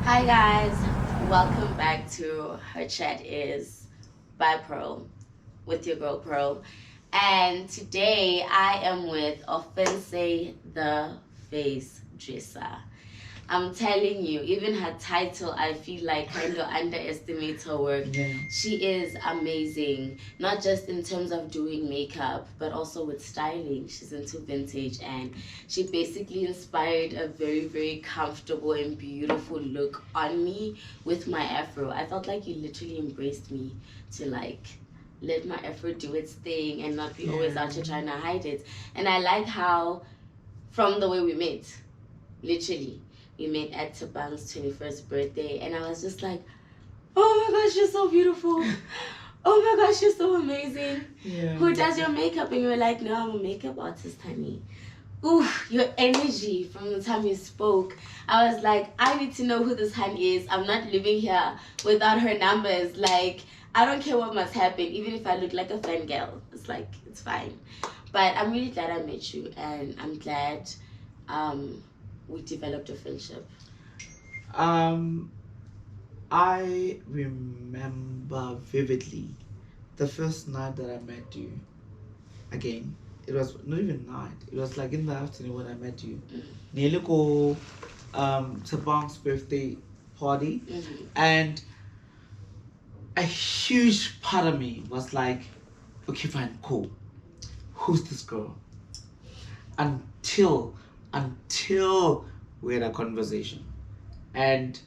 Hi guys, welcome back to Her Chat is by Pearl with your girl Pearl. And today I am with Ofancy the Face Dresser. I'm telling you, even her title, I feel like kind of underestimates her work. Yeah. She is amazing, not just in terms of doing makeup, but also with styling. She's into vintage, and she basically inspired a very, very comfortable and beautiful look on me with my afro. I felt like you literally embraced me to let my afro do its thing and not be always out here trying to hide it. And I like how, from the way we met, literally we met at Tabang's 21st birthday, and I was just like, oh my gosh, you're so beautiful. Oh my gosh, you're so amazing. Yeah. Who does your makeup? And you were like, no, I'm a makeup artist, honey. Ooh, your energy from the time you spoke. I was like, I need to know who this honey is. I'm not living here without her numbers. Like, I don't care what must happen, even if I look like a fangirl. It's like, it's fine. But I'm really glad I met you, and I'm glad we developed a friendship. I remember vividly the first night that I met you. Again, it was not even night. It was like in the afternoon when I met you. Nearly go Sabong's birthday party, and a huge part of me was like, okay, fine, cool. Who's this girl? Until we had a conversation, and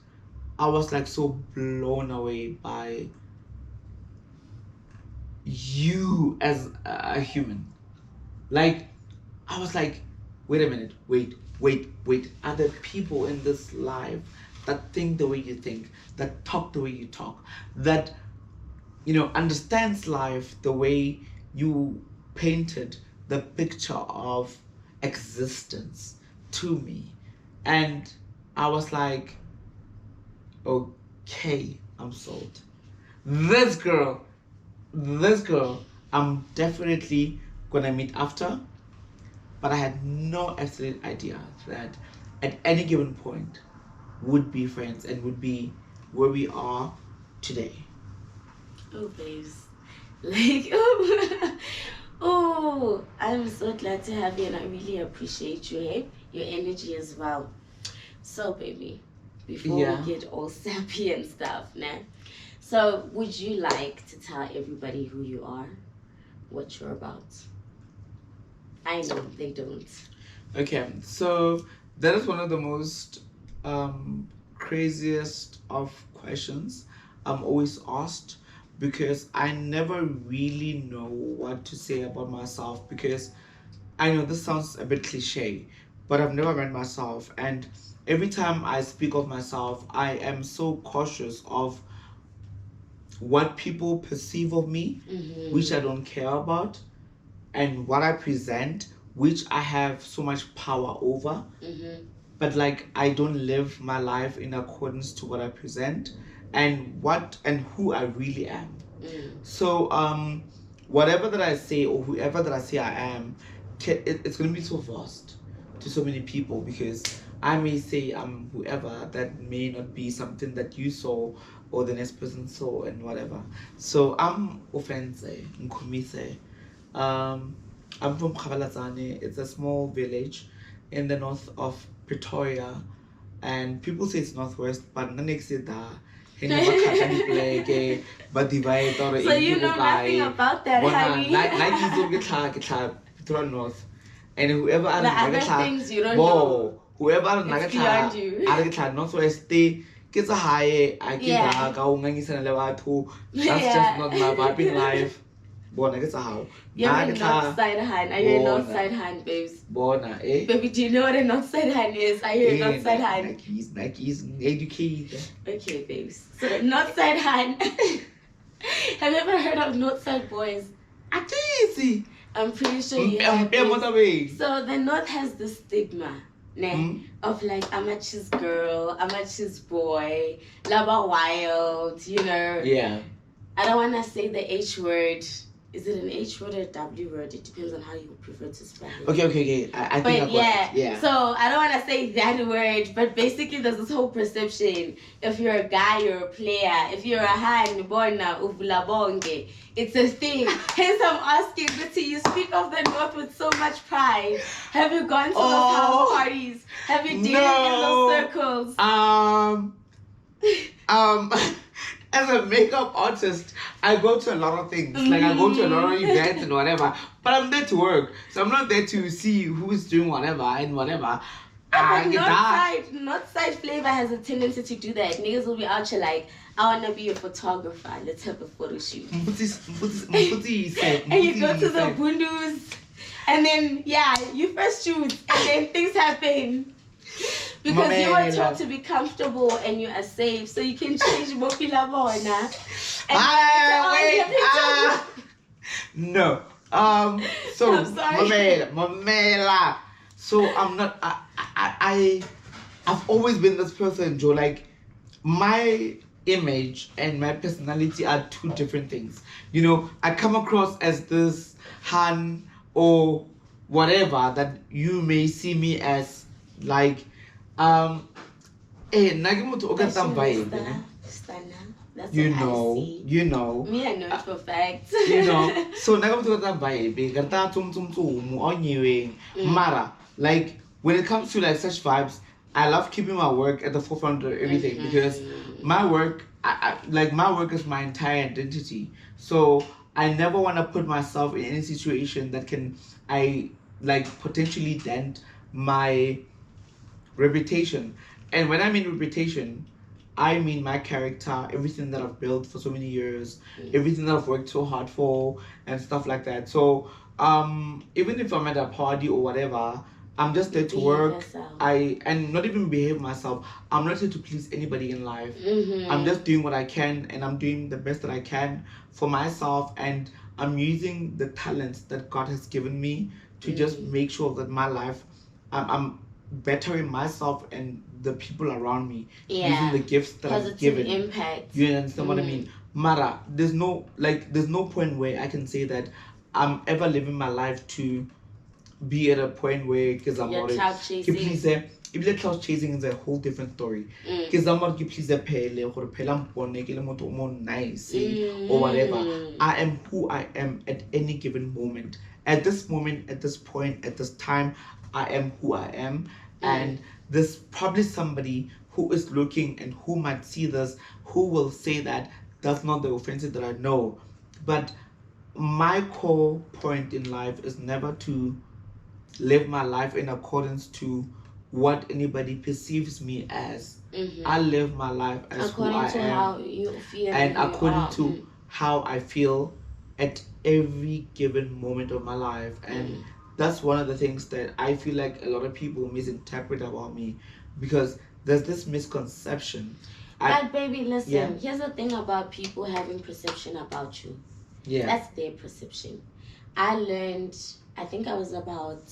I was like so blown away by you as a human. Like, I was like, wait a minute, wait. Are there people in this life that think the way you think, that talk the way you talk, that, understands life the way you painted the picture of existence to me? And I was like, okay, I'm sold. This girl, I'm definitely gonna meet after. But I had no absolute idea that at any given point would be friends and would be where we are today. Oh, babes. Like, oh, I'm so glad to have you, and I really appreciate you, hey? Your energy as well. So, baby, before we get all sappy and stuff, nah? So, would you like to tell everybody who you are, what you're about? I know they don't. Okay, so that is one of the most craziest of questions I'm always asked, because I never really know what to say about myself, because I know this sounds a bit cliche, but I've never met myself, and every time I speak of myself, I am so cautious of what people perceive of me, which I don't care about, and what I present, which I have so much power over. But like, I don't live my life in accordance to what I present and what and who I really am. So whatever that I say or whoever that I say I am, it's going to be so vast to so many people, because I may say I'm whoever that may not be something that you saw or the next person saw and whatever. So I'm Ofancy, Nkumise. I'm from Khabalatsane. It's a small village in the north of Pretoria, and people say it's northwest, but none say that. But divide or So you know nothing about that, honey. Pretoria North, and whoever the other things you don't know. Whoever it's beyond you. Northwest ke tsa hae a ke ga ka o ngangisana le batho. That's just not my vibe in life. Bona ke tsa hao. You're a north side hand. Are you a north side hand, babes? Bona, eh? Baby, do you know what a north side hand is? Are you a north side hand? He's educated. Okay, babes. So the north side hand. Have you ever heard of north side boys? Easy. I'm pretty sure you have. So the north has this stigma. Of like, I'm a cheese girl, I'm a cheese boy, lava wild, Yeah. I don't want to say the H word Is it an H word or a W word? It depends on how you prefer to spell it. Okay. I think I got it. Yeah. So I don't want to say that word, but basically there's this whole perception. If you're a guy, you're a player. If you're a hand, borna, uvulabonge. It's a thing. Hence I'm asking, Betty, you speak of the North with so much pride. Have you gone to those house parties? Have you dated in those circles? As a makeup artist, I go to a lot of things. Like I go to a lot of events and whatever. But I'm there to work, so I'm not there to see who's doing whatever and whatever. Northside flavor has a tendency to do that. Niggas will be out here like, I wanna be a photographer. Let's have a photo shoot. And you go to the bundus, and then you first shoot, and then things happen. Because you were taught to be comfortable and you are safe, so you can change Mopila Bona. No. So I'm sorry. Mamela. So I'm not. I've always been this person, Joe. Like my image and my personality are two different things. You know, I come across as this Han or whatever that you may see me as. Like, Nagimuto Ogatam vibe. You know. Me, I know it for fact. You know. So Nagimuto Ogatam vibe. Gata tum mu onyiwe. Mara. Like when it comes to like such vibes, I love keeping my work at the forefront of everything because my work, my work is my entire identity. So I never want to put myself in any situation that can potentially dent my reputation. And when I mean reputation, I mean my character, everything that I've built for so many years, everything that I've worked so hard for and stuff like that. So even if I'm at a party or whatever, I'm just there to work. And not even behave myself. I'm not here to please anybody in life. I'm just doing what I can, and I'm doing the best that I can for myself, and I'm using the talents that God has given me to just make sure that my life, I'm bettering myself and the people around me using the gifts that I've given. Impact. You understand what I mean? Mara, there's no point where I can say that I'm ever living my life to be at a point where because I'm not cloud chasing. If the cloud chasing is a whole different story. Because I'm not please nice or whatever. I am who I am at any given moment. At this moment, at this point, at this time, I am who I am. And there's probably somebody who is looking and who might see this, who will say that that's not the Ofancy that I know. But my core point in life is never to live my life in accordance to what anybody perceives me as. I live my life as according who I to am. How you feel and according to how I feel at every given moment of my life. And that's one of the things that I feel like a lot of people misinterpret about me, because there's this misconception. But baby, listen, here's the thing about people having perception about you. That's their perception. I learned, I think I was about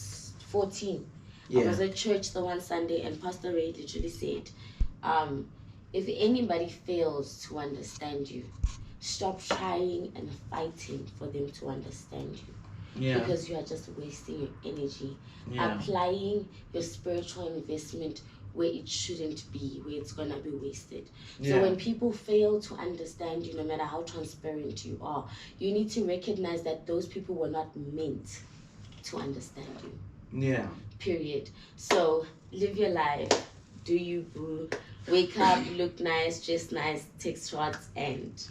14. I was at church the one Sunday, and Pastor Ray literally said, if anybody fails to understand you, stop trying and fighting for them to understand you. Because you are just wasting your energy, applying your spiritual investment where it shouldn't be, where it's gonna be wasted. So when people fail to understand you, no matter how transparent you are, you need to recognize that those people were not meant to understand you. Period. So live your life, do you boo, wake up, look nice, dress nice, take shots, and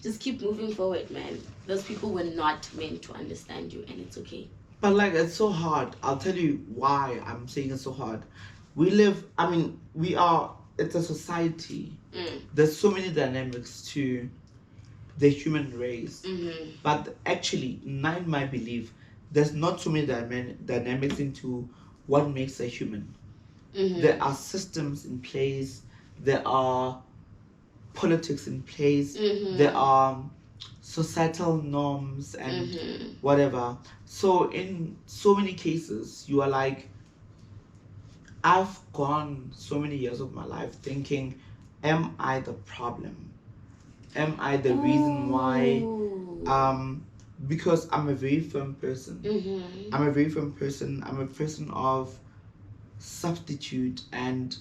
just keep moving forward, man. Those people were not meant to understand you, and it's okay. But it's so hard. I'll tell you why I'm saying it's so hard. It's a society. There's so many dynamics to the human race. But actually, in my belief, there's not so many dynamics into what makes a human. There are systems in place. There are politics in place. There are societal norms and whatever. So in so many cases, you are like, I've gone so many years of my life thinking, am I the problem? Am I the reason why because I'm a very firm person. I'm a very firm person. I'm a person of substitute, and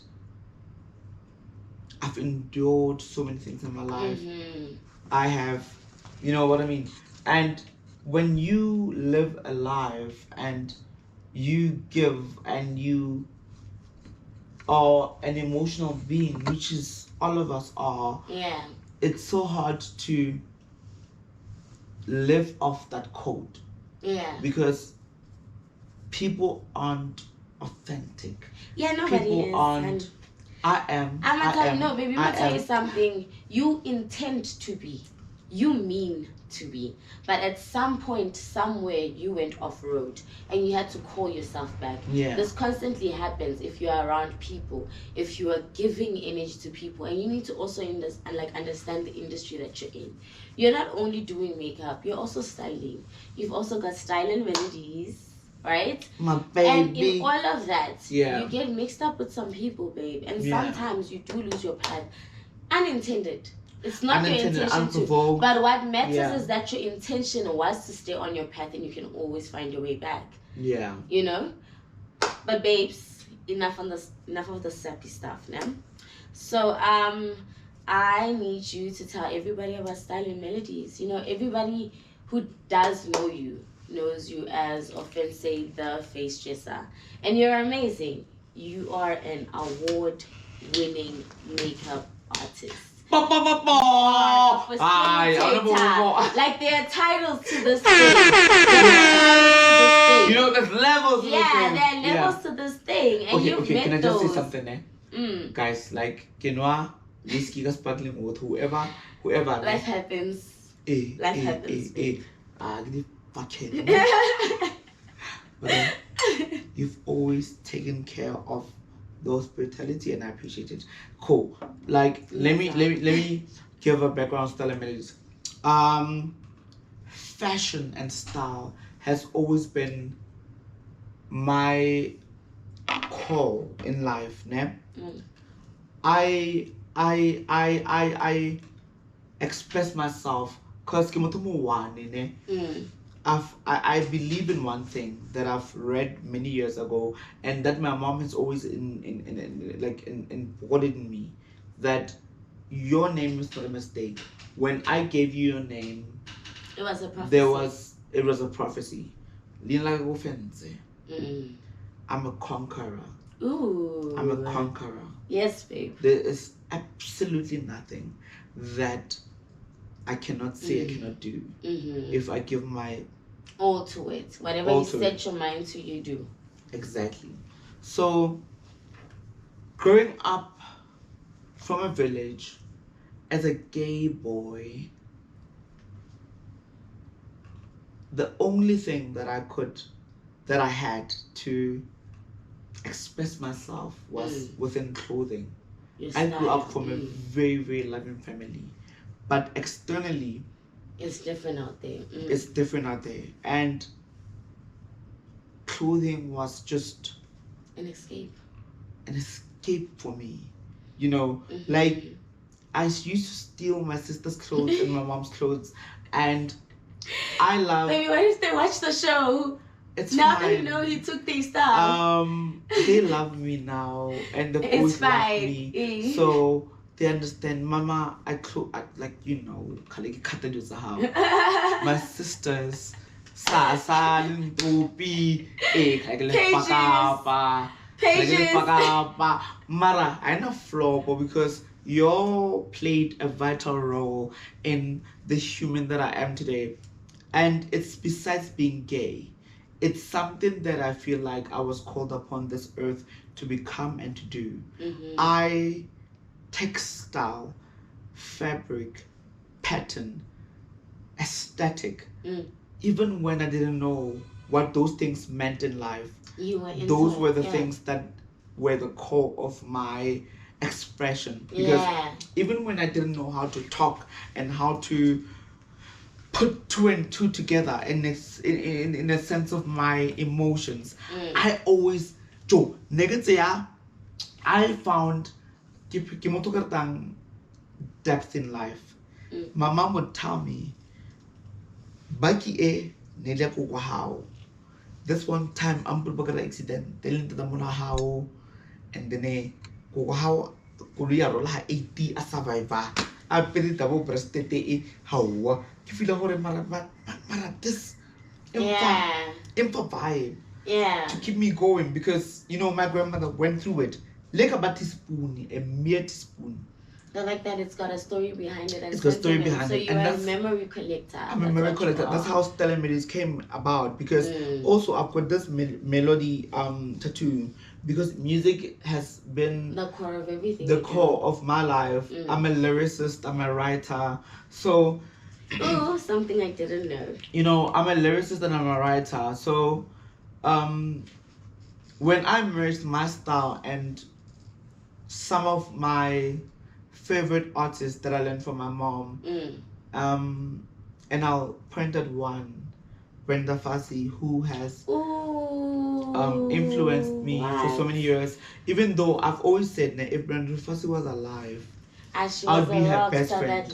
I've endured so many things in my life. I have, you know what I mean? And when you live a life and you give and you are an emotional being, which is all of us are, it's so hard to live off that code. Because people aren't authentic. Nobody people is. Aren't. And I am. I'm gonna tell you, no, baby, I'm gonna tell you am. something. You intend to be. You mean to be. But at some point, somewhere, you went off road and you had to call yourself back. This constantly happens if you are around people, if you are giving energy to people, and you need to also understand the industry that you're in. You're not only doing makeup, you're also styling. You've also got style and melodies. Right? My baby. And in all of that, you get mixed up with some people, babe. And sometimes you do lose your path. Unintended. It's not your intention to. But what matters is that your intention was to stay on your path, and you can always find your way back. You know? But babes, enough of the sappy stuff now. So I need you to tell everybody about Style and Melodies. You know, everybody who does know you knows you as Ofancy the face dresser, and you're amazing. You are an award-winning makeup artist. Like there are titles to this thing. You know, there's levels. There are levels to this thing, and you've met can I those. just say something, Guys, like quinoa, whiskey, sparkling water, whoever. Life happens. Life happens. But you've always taken care of the hospitality, and I appreciate it. Cool. Like let me give a background Style and Melodies. Fashion and style has always been my core in life, ne? I express myself because I believe in one thing that I've read many years ago, and that my mom has always embodied in me, that your name is not a mistake. When I gave you your name, it was a prophecy. It was a prophecy. I'm a conqueror. Ooh. I'm a conqueror. Yes, babe. There is absolutely nothing that I cannot say, I cannot do. If I give my all to it. Whatever you set your mind to, you do. Exactly. So, growing up from a village as a gay boy, the only thing that I had to express myself was within clothing. I grew up from a very, very loving family. But externally, it's different out there. It's different out there. And clothing was just an escape. An escape for me. You know, like I used to steal my sister's clothes and my mom's clothes, and I love. Baby, why did they watch the show? It's now fine. They know you took their stuff. They love me now, and they always love me. So they understand, Mama. Like you know, my sisters, Pages. Mara, I know flow, but because you played a vital role in the human that I am today, and it's besides being gay, it's something that I feel like I was called upon this earth to become and to do. I textile, fabric, pattern, aesthetic. Even when I didn't know what those things meant in life, those were the things that were the core of my expression. Because even when I didn't know how to talk and how to put two and two together in a sense of my emotions, I always I found depth in life. My mom would tell me, Baki e nelia ko how. This one time I'm put accident, telling to the mona how, and then ko how kuya rola 80 a survivor. I pity double breasted e how you feel a mara this info vibe. Yeah. To keep me going because my grandmother went through it. Like a teaspoon, a mere teaspoon. I like that it's got a story behind it. And it's got a story behind so it. So you're a memory collector. I'm a memory collector. That's how Stella Melodies came about because also I've got this melody tattoo because music has been the core of everything. The core of my life. I'm a lyricist. I'm a writer. So oh, something I didn't know. I'm a lyricist and I'm a writer. So when I merged my style and some of my favorite artists that I learned from my mom, and I'll point at one, Brenda Fassie, who has influenced me for so many years. Even though I've always said that if Brenda Fassie was alive, I'd be her best friend.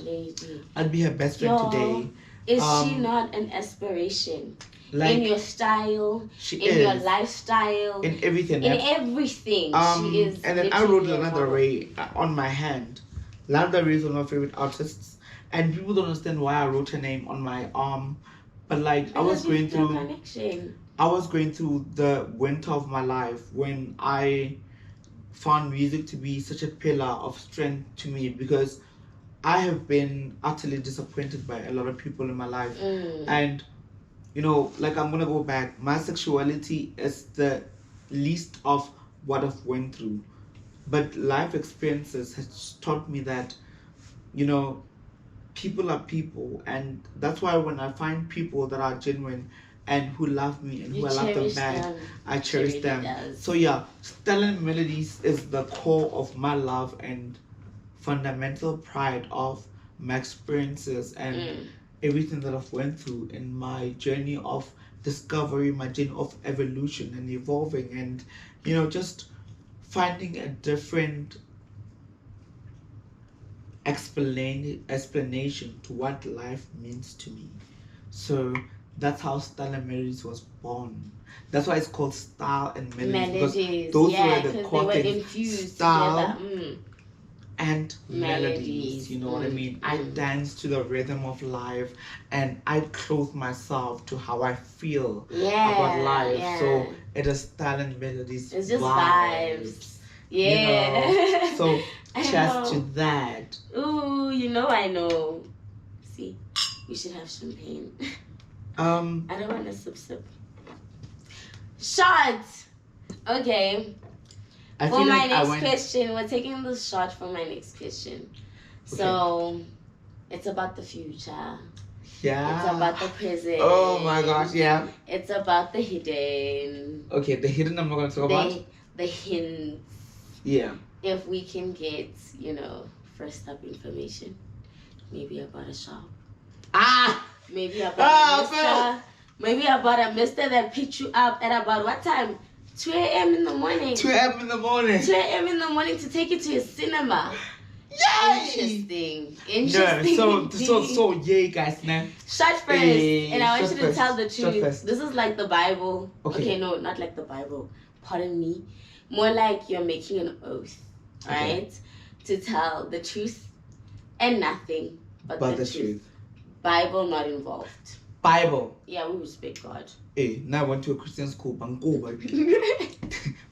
I'd be her best friend today. Is she not an inspiration? Like, in your style, your lifestyle, in everything. Everything. She is. And then I wrote Lana Del Rey on my hand. Lana Del Rey is one of my favorite artists, and people don't understand why I wrote her name on my arm. But like I was going through the winter of my life when I found music to be such a pillar of strength to me because I have been utterly disappointed by a lot of people in my life, and like I'm gonna go back. My sexuality is the least of what I've went through, but life experiences has taught me that, people are people, and that's why when I find people that are genuine and who love me and who I love them back, I cherish them. Does. So yeah, Stella Melodies is the core of my love and fundamental pride of my experiences and everything that I've went through in my journey of discovery, my journey of evolution and evolving, and just finding a different explanation to what life means to me. So that's how Style and Melodies was born. That's why it's called Style and Melodies. Because those were the core things. Style and melodies, you know what I mean? I dance to the rhythm of life and I clothe myself to how I feel about life. So it is Style and Melodies. It's just vibes. Yeah. So cheers to that. Ooh, I know. See, we should have champagne. I don't want to sip. Shot! Okay. For my next question, we're taking the shot for my next question. Okay. So, it's about the future. Yeah. It's about the present. Oh my gosh, yeah. It's about the hidden. Okay, the hidden I'm not going to talk about. The hints. Yeah. If we can get, first up information. Maybe about a shop. Maybe about a mister. Maybe about a mister that picked you up at about what time? 2 a.m. in the morning. 2 a.m. in the morning. 2 a.m. in the morning to take you to a cinema. Yay! Interesting. No, so yay, guys, man. Shot first. And I want you to tell the truth. This is like the Bible. Okay, no, not like the Bible. Pardon me. More like you're making an oath, right? To tell the truth and nothing but the truth. Bible not involved. Bible. Yeah, we respect God. Hey, now I went to a Christian school. Bango, baby.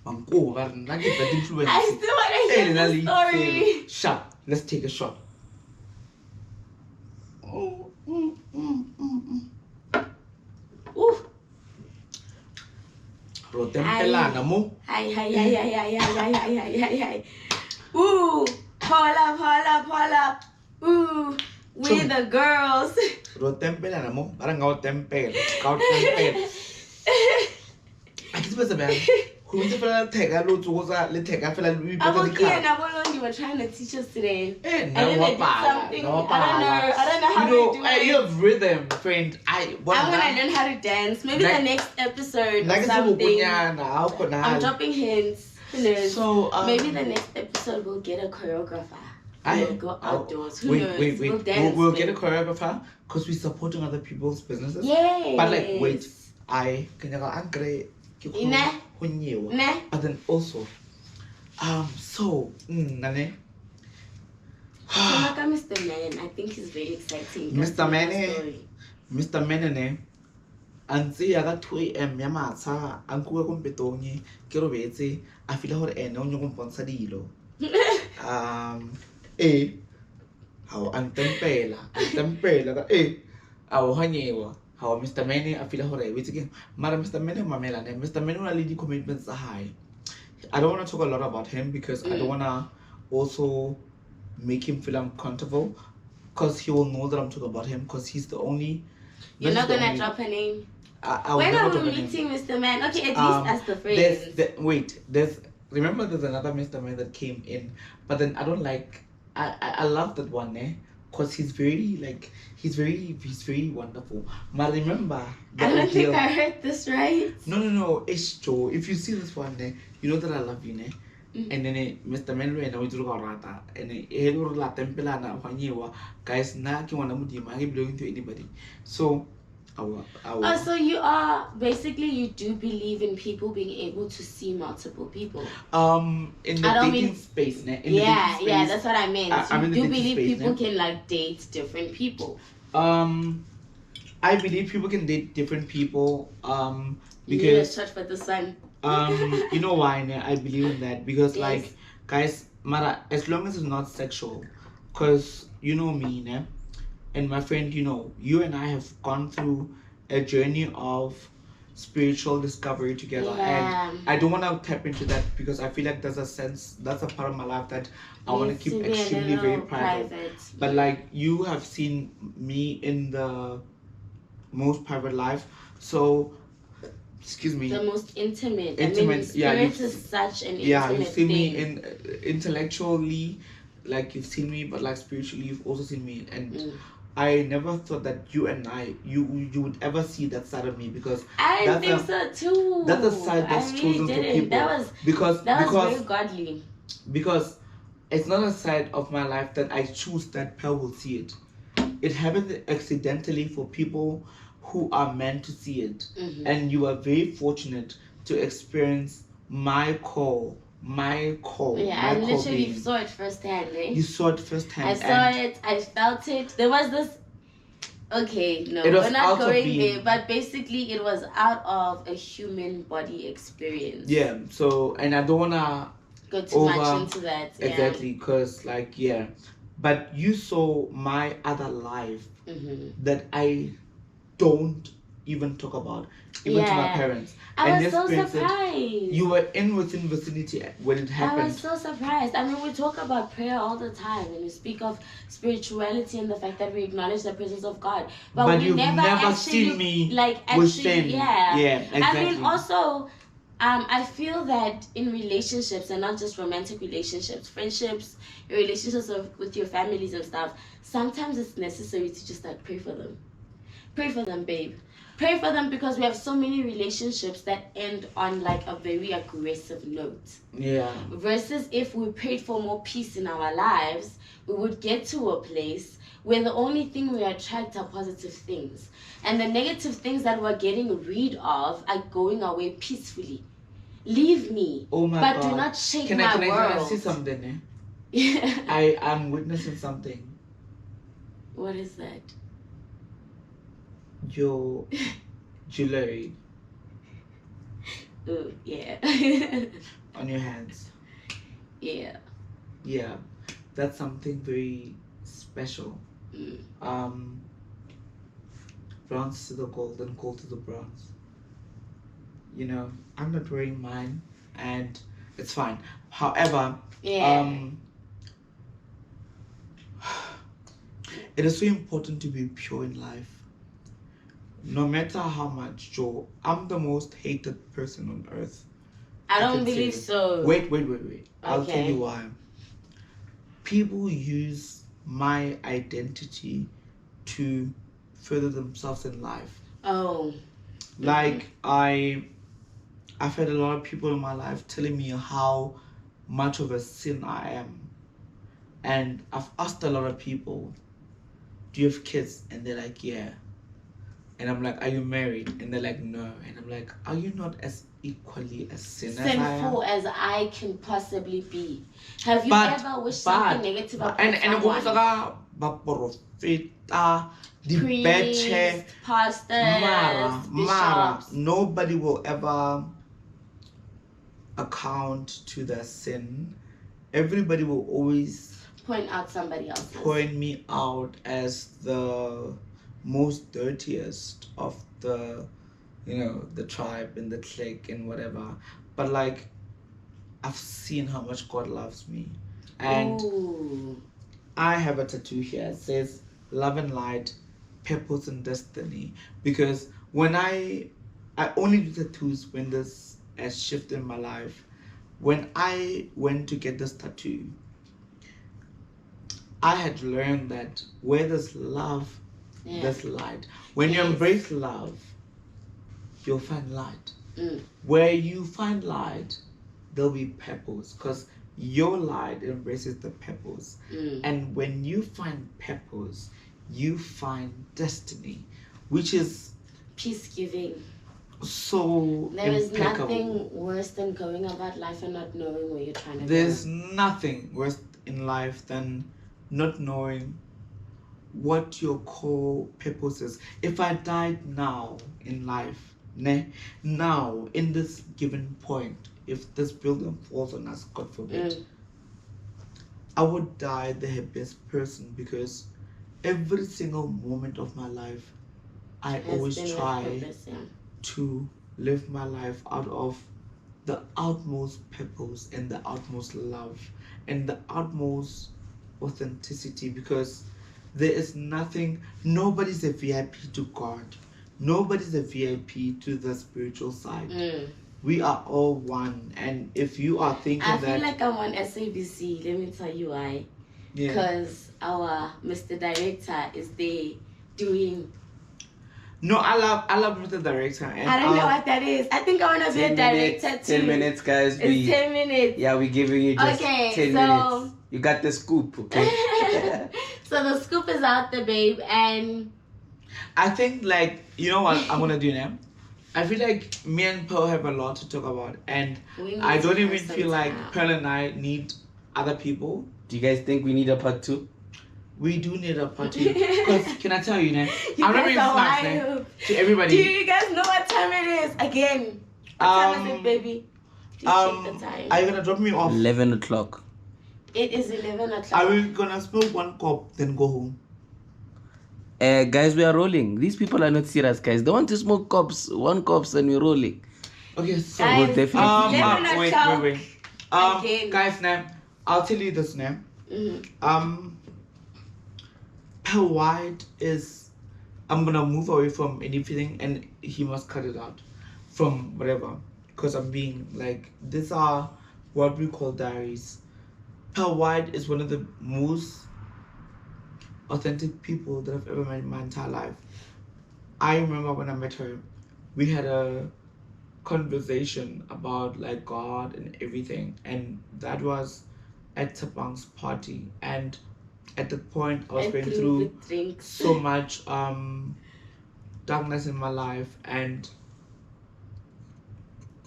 Bango, I get that influence. I still want to hear the story. Shot. Let's take a shot. Ooh. Rotempelana mo. Hi. Ooh, hola. Ooh, we the girls. Rotempelana mo. Parang ngaw tempel. Akit ba sabihan? Kung hindi pala teka luto ko sa liteka pala luwi pa tadi ka. You were trying to teach us today. And then they did something. I don't know how to do it. You have rhythm, friend. I'm gonna learn how to dance. Maybe the next episode or something. I'm dropping hints. So maybe the next episode we'll get a choreographer. We'll go outdoors. Who knows? Wait. We'll dance. We'll get a choreographer because we're supporting other people's businesses. Yes. But like, wait, but then also, so, Nane. Mr. Man, I think he's very exciting. Mr. Menene, antse ya ka 2 AM ya matsha a nkuwe ko mpetong ke robetse a fila hore ene o nyoko mpontsha dilo. How antempela ka awo hanyewa. How Mr. Mene a fila hore wetse ke mara Mr. Mene mamela ne Mr. Mene o na le di commitments tsa hae. I don't want to talk a lot about him because I don't want to also make him feel uncomfortable because he will know that I'm talking about him because he's the only. You're not gonna drop her name. When are we meeting Mr. Man? Okay, at least as the friends. Remember there's another Mr. Man that came in, but then I don't like. I love that one, because he's very wonderful. But remember, I don't think I heard this right. No, it's true. If you see this one, you know that I love you, and then Mr. Menlo and we do rata and hello la tempela na wanyewa guys na ki wana mudima he belonging to anybody. So so you are basically, you do believe in people being able to see multiple people. In the dating space, yeah, that's what I meant. You do believe people can like date different people. I believe people can date different people. Because you need a shot for the sun. You know why? I believe in that because like guys, Mara, as long as it's not sexual, cause you know me, and my friend, you and I have gone through a journey of spiritual discovery together, and I don't want to tap into that because I feel like that's a part of my life that I want to keep extremely very private. But like you have seen me in the most private life, so excuse me, the most intimate. Spirit is such an intimate you've seen thing. me in intellectually, like you've seen me, but like spiritually you've also seen me, and I never thought that you and you would ever see that side of me because I think so too. That's a side that's chosen for people. That was very godly. Because it's not a side of my life that I choose that Pearl will see it. It happened accidentally for people who are meant to see it, and you are very fortunate to experience my call. I literally saw it firsthand. You saw it firsthand. I saw it. I felt it. There was this. Okay, no, we're not going there. But basically, it was out of a human body experience. Yeah. So, and I don't wanna go too much into that. Exactly, because but you saw my other life that I don't even talk about, even to my parents. I was so surprised. You were within vicinity when it happened. I was so surprised. I mean, we talk about prayer all the time and we speak of spirituality and the fact that we acknowledge the presence of God. But we you've never actually seen me exactly. I mean, also, I feel that in relationships, and not just romantic relationships, friendships, relationships with your families and stuff, sometimes it's necessary to just like pray for them. Pray for them, babe. Pray for them because we have so many relationships that end on like a very aggressive note. Yeah. Versus if we prayed for more peace in our lives, we would get to a place where the only thing we attract are positive things. And the negative things that we're getting rid of are going away peacefully. Leave me. Oh my God. Do not shake my world. Can I see something? I am witnessing something. What is that? Your jewelry. Oh, yeah. On your hands. Yeah. Yeah. That's something very special. Bronze to the gold and gold to the bronze. I'm not wearing mine and it's fine. However, it is so important to be pure in life. No matter how much, Joe, I'm the most hated person on earth. I don't believe so. Wait. I'll tell you why. People use my identity to further themselves in life. Oh. Like, I've had a lot of people in my life telling me how much of a sin I am. And I've asked a lot of people, do you have kids? And they're like, yeah. And I'm like, are you married? And they're like, no. And I'm like, are you not as equally as sinful as I can possibly be? Have you ever wished something negative upon someone? Priests, pastors, bishops. Nobody will ever account to their sin. Everybody will always point out somebody else. Point me out as the most dirtiest of the, the tribe and the clique and whatever. But like, I've seen how much God loves me. And ooh. I have a tattoo here. It says love and light, purpose and destiny. Because when I only do tattoos when there's a shift in my life. When I went to get this tattoo, I had learned that where there's love, there's light. When you embrace love, you'll find light. Where you find light, there'll be purpose, because your light embraces the purpose. And when you find purpose, you find destiny, which is peace-giving. So there is impeccable. Nothing worse than going about life and not knowing where you're trying to There's go. nothing worse in life than not knowing what your core purpose is. If I died now in life, now in this given point, if this building falls on us, God forbid, I would die the happiest person, because every single moment of my life, I always try to live my life out of the utmost purpose and the utmost love and the utmost authenticity, because there is nobody's a VIP to God. Nobody's a VIP to the spiritual side. We are all one. And if you are thinking I feel like I'm on SABC. Let me tell you why. Because our Mr. Director is there doing... No, I love Mr. Director. And I don't know what that is. I think I want to be a director too. 10 minutes, guys. It's 10 minutes. Yeah, we're giving you just 10 minutes. You got the scoop, okay? So the scoop is out there, babe. And I think, like, you know what I'm going to do now? I feel like me and Pearl have a lot to talk about. And I don't even feel like Pearl and I need other people. Do you guys think we need a part 2? We do need a part 2. Because, can I tell you, I'm not being snacks to everybody. Do you guys know what time it is? Again. What time is it, baby? Please check the time. Are you going to drop me off? 11 o'clock. It is 11 o'clock. Are we going to smoke one cup, then go home? Guys, we are rolling. These people are not serious, guys. They want to smoke one cups and we're rolling. Okay, so guys, we'll definitely... wait. Guys, now, I'll tell you this now. Pearl White is... I'm going to move away from anything, and he must cut it out from whatever. Because I'm being like... These are what we call diaries. Pearl White is one of the most authentic people that I've ever met in my entire life. I remember when I met her, we had a conversation about like God and everything, and that was at Tapang's party. And at that point, I was going through so much darkness in my life, and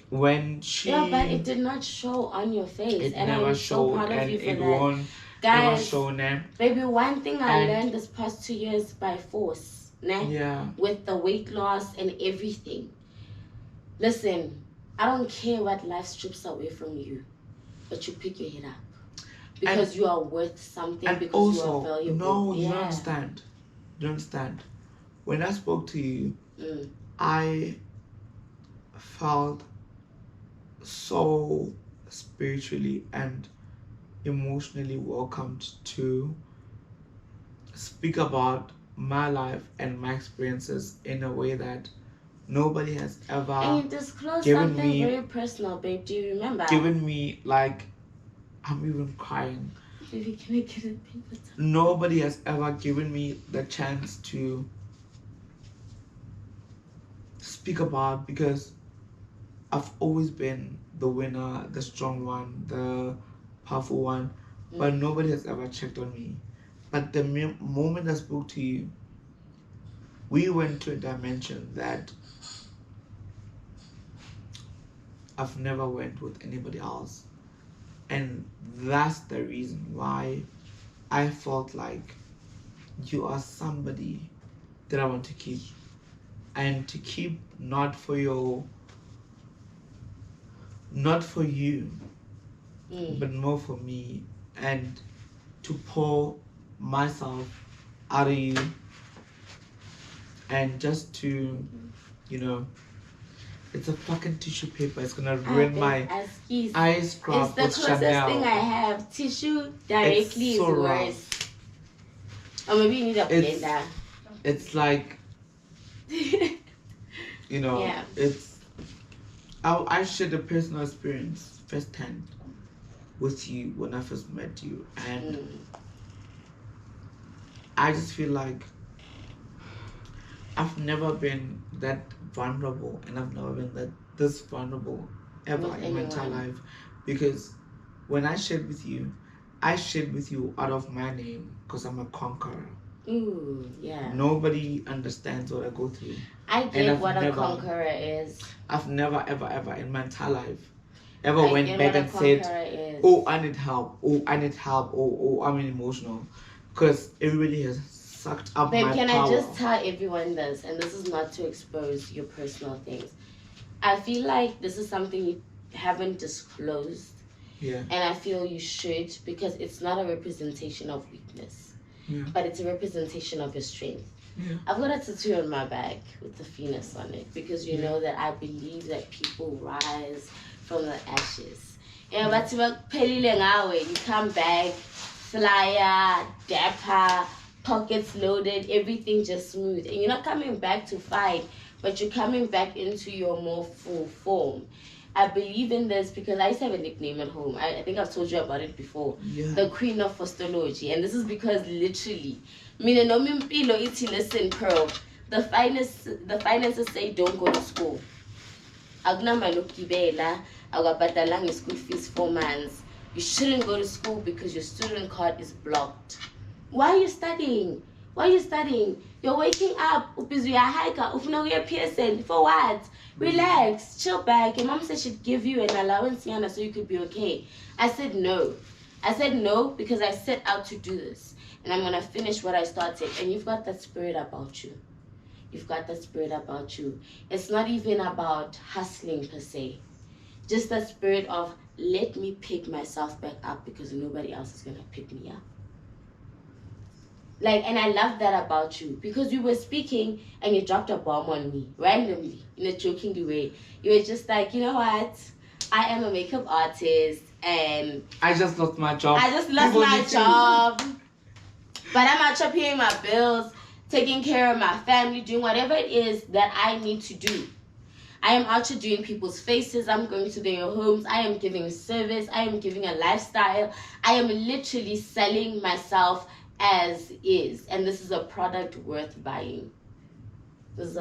when she... Yeah, but it did not show on your face, and I was so proud of you for that. Guys, baby, one thing I learned this past 2 years by force, with the weight loss and everything. Listen, I don't care what life strips away from you, but you pick your head up. Because you are worth something, because also, you are valuable. No, you don't understand. You don't understand. When I spoke to you, I felt so spiritually and emotionally welcomed to speak about my life and my experiences in a way that nobody has ever and you disclosed something very personal, babe. Do you remember? Given me, like, I'm even crying. Baby, can I get a paper towel? Nobody has ever given me the chance to speak about, because I've always been the winner, the strong one, the powerful one. but nobody has ever checked on me. But the moment I spoke to you, we went to a dimension that I've never went with anybody else. And that's the reason why I felt like you are somebody that I want to keep. And to keep not for you, but more for me, and to pour myself out of you, and just to, it's a fucking tissue paper. It's gonna ruin my eye scrub with Chanel. It's the closest thing I have. Tissue directly is worse. Or maybe you need a blender. It's like, Yeah. It's. I shared a personal experience firsthand with you when I first met you, and I just feel like I've never been that vulnerable, and I've never been this vulnerable ever in my entire life, because when I shared with you out of my name, because I'm a conqueror. Ooh, yeah. Nobody understands what I go through. I get what a conqueror is. I've never, ever in my entire life went back and said, oh, I need help. Oh, I'm emotional. Because everybody has sucked up my power. Can I just tell everyone this, and this is not to expose your personal things. I feel like this is something you haven't disclosed. Yeah. And I feel you should, because it's not a representation of weakness. Yeah. But it's a representation of your strength. Yeah. I've got a tattoo on my back with the Venus on it, because you know that I believe that people rise from the ashes. But you come back, flyer, dapper, pockets loaded, everything just smooth. And you're not coming back to fight, but you're coming back into your more full form. I believe in this because I used to have a nickname at home. I think I've told you about it before. Yeah. The Queen of Astrology. And this is because literally, listen, Pearl, the finances say don't go to school. School fees 4 months. You shouldn't go to school because your student card is blocked. Why are you studying? You're waking up, you're hiker, PSN. For what? Relax, chill back. Your mom said she'd give you an allowance, Yana, so you could be okay. I said no. Because I set out to do this. And I'm going to finish what I started. And you've got that spirit about you. It's not even about hustling per se. Just that spirit of, let me pick myself back up because nobody else is going to pick me up. And I love that about you, because we were speaking and you dropped a bomb on me randomly in a joking way. You were just like, you know what? I am a makeup artist and I just lost my job. But I'm out here paying my bills, taking care of my family, doing whatever it is that I need to do. I am out here doing people's faces. I'm going to their homes. I am giving service. I am giving a lifestyle. I am literally selling myself as is, and this is a product worth buying. And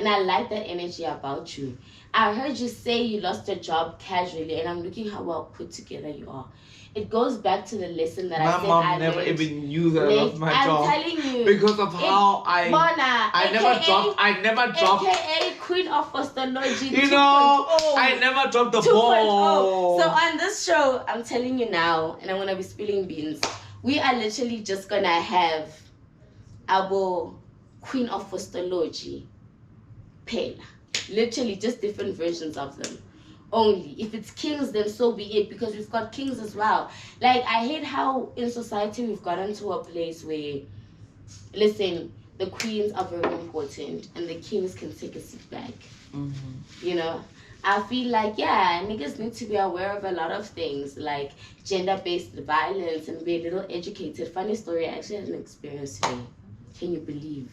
I like that energy about you. I heard you say you lost your job casually, and I'm looking how well put together you are. It goes back to the lesson that I said. My mom never even knew that I lost my job. I'm telling you, because of how I never dropped. AKA Queen of Astrology. I never dropped the ball. So on this show, I'm telling you now, and I'm gonna be spilling beans. We are literally just gonna have our Queen of Astrology pen. Literally just different versions of them. Only. If it's kings, then so be it, because we've got kings as well. I hate how in society we've gotten to a place where, listen, the queens are very important and the kings can take a seat back. Mm-hmm. I feel like, niggas need to be aware of a lot of things, like gender-based violence, and be a little educated. Funny story, I actually had an experience today. Can you believe?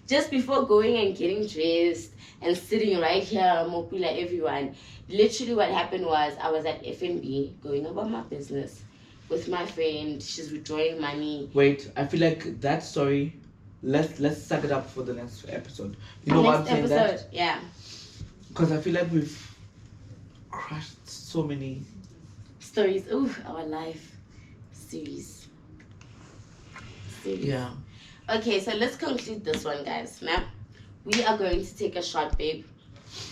Just before going and getting dressed and sitting right here, Mopila, everyone, literally what happened was I was at F&B going about my business with my friend. She's withdrawing money. Wait, I feel like that story, let's suck it up for the next episode. You know why I'm saying that? Yeah. Because I feel like we've crushed so many stories. Ooh, our life series. Yeah. Okay, so let's conclude this one, guys. Now, we are going to take a shot, babe.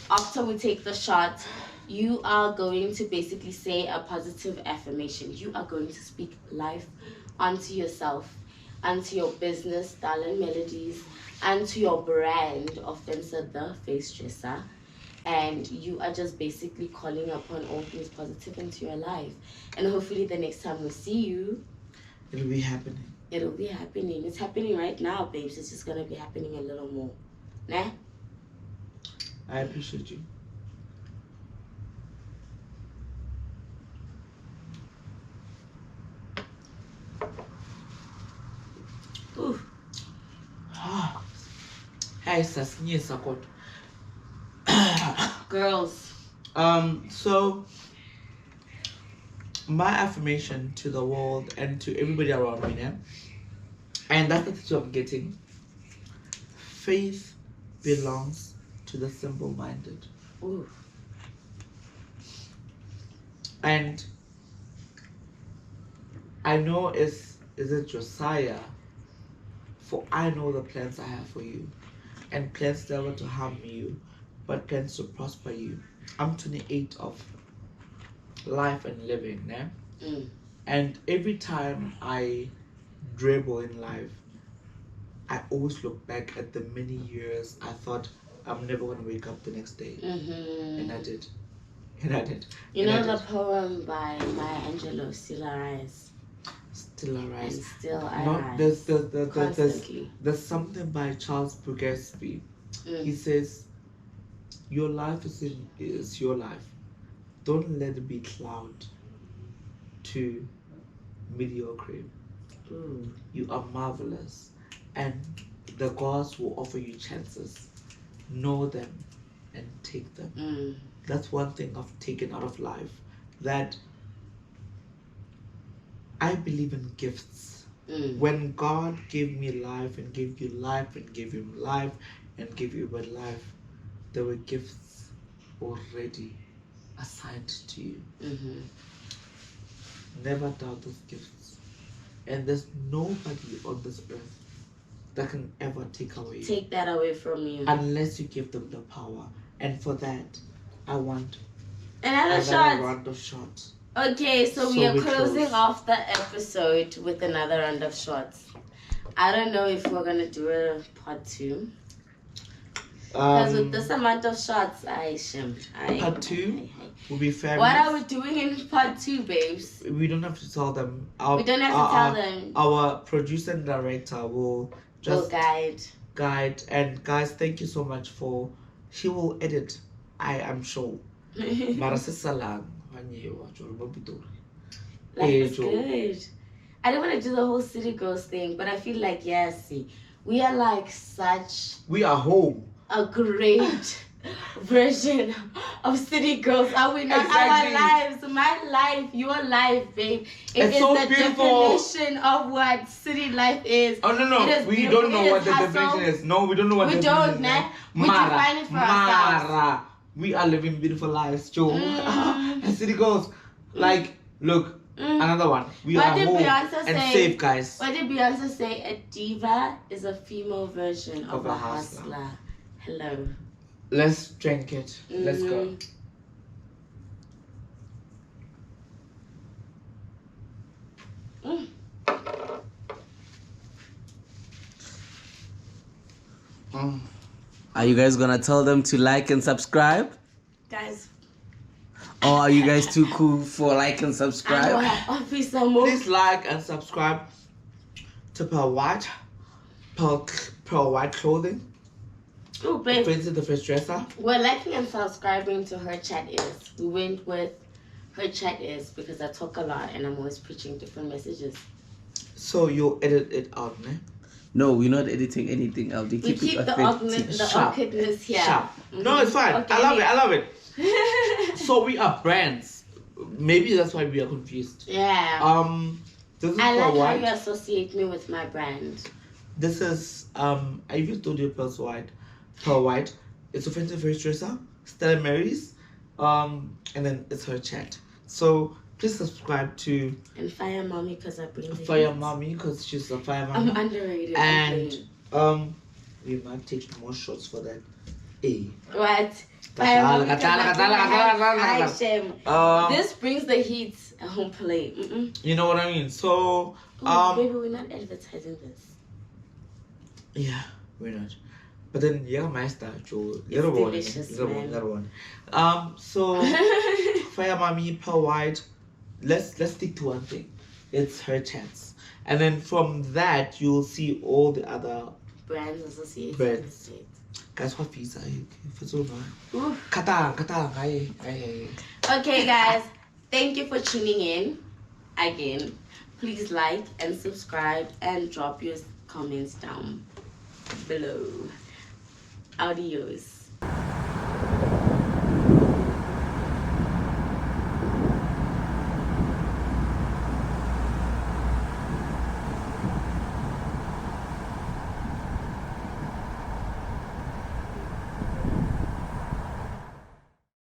After we take the shot, you are going to basically say a positive affirmation. You are going to speak life onto yourself, onto your business, Style and Melodies, and to your brand, Ofancy the Face Dresser. And you are just basically calling upon all things positive into your life. And hopefully the next time we see you, It'll be happening. it'll be happening. It's happening right now, babes. It's just gonna be happening a little more. Nah? I appreciate you. Ooh. Hey, sis, yes, I got. Girls. So my affirmation to the world and to everybody around me now, and that's the thing I'm getting. Faith belongs to the simple-minded. Ooh. And I know is it Josiah, for I know the plans I have for you, and plans never to harm you, but plans to prosper you. I'm 28 of life and living, né? And every time I dribble in life, I always look back at the many years I thought I'm never gonna wake up the next day, and I did. And I did. You and know I the poem by Maya Angelou, Still Arise. Still And arise. still I No, rise. Constantly. there's something by Charles Bukowski. He says, "Your life is your life. Don't let it be cloud to mediocre. You are marvelous, and the gods will offer you chances. Know them and take them." That's one thing I've taken out of life. That I believe in gifts. When God gave me life and gave you life and gave him life and gave you a life, there were gifts already assigned to you. Never doubt those gifts. And there's nobody on this earth that can ever take that away from you. Unless you give them the power. And for that, I want another round of shots. Okay, so we are closing off the episode with another round of shots. I don't know if we're gonna do a part 2. Because with this amount of shots, Part 2 will be fabulous. What are we doing in part 2, babes? We don't have to tell them. We don't have to tell them. Our producer and director will just guide. And guys, thank you so much for. He will edit, I am sure. That's good. I don't want to do the whole City Girls thing, but I feel like, yes, we are like we are home. A great version of City Girls. Are we not? Exactly. Our lives, my life, your life, babe. It's so the beautiful. Definition of what city life is. Oh no, we don't know what the definition is. No, we don't know what the definition is. We define it for ourselves. We are living beautiful lives, Joe. And City Girls, like, look, another one. We are home and safe, guys. What did Beyonce say? A diva is a female version of a hustler. Hello. Let's drink it. Let's go. Are you guys gonna tell them to like and subscribe? Guys. Or are you guys too cool for like and subscribe? Please like and subscribe to Pearl White Clothing. Oh, babe. Ofancy the Face Dresser. We're liking and subscribing to Her Chat Is. We went with Her Chat Is because I talk a lot and I'm always preaching different messages. So you'll edit it out, ne? No, we're not editing anything out. We keep the awkwardness here. Sharp. No, it's fine. Okay. I love it. So we are brands. Maybe that's why we are confused. Yeah. This is I like White. how you associate me with my brand. This is I even told you Pearl White. It's Ofancy Face Dresser, Stella Mary's, and then it's Her Chat. So Please subscribe to And Fire Mommy because I bring the Fire heat. Mommy because she's a fire I'm mommy. underrated. And we might take more shots for that. Hey. What? Katala, Fire katala, Mommy 'cause I bring the katala, high shame. This brings the heat. I won't play. You know what I mean? So Baby, we're not advertising this. yeah, we're not. But then yeah, my star, Joe. It's delicious, man. Little one. So Fire Mommy, Pearl White. Let's stick to one thing. It's her chance. And then from that you'll see all the other brands associated brands. with it. Guys, what visa? If it's over. Oof. Kata. Okay, guys. Thank you for tuning in. Again, please like and subscribe and drop your comments down below. Adios.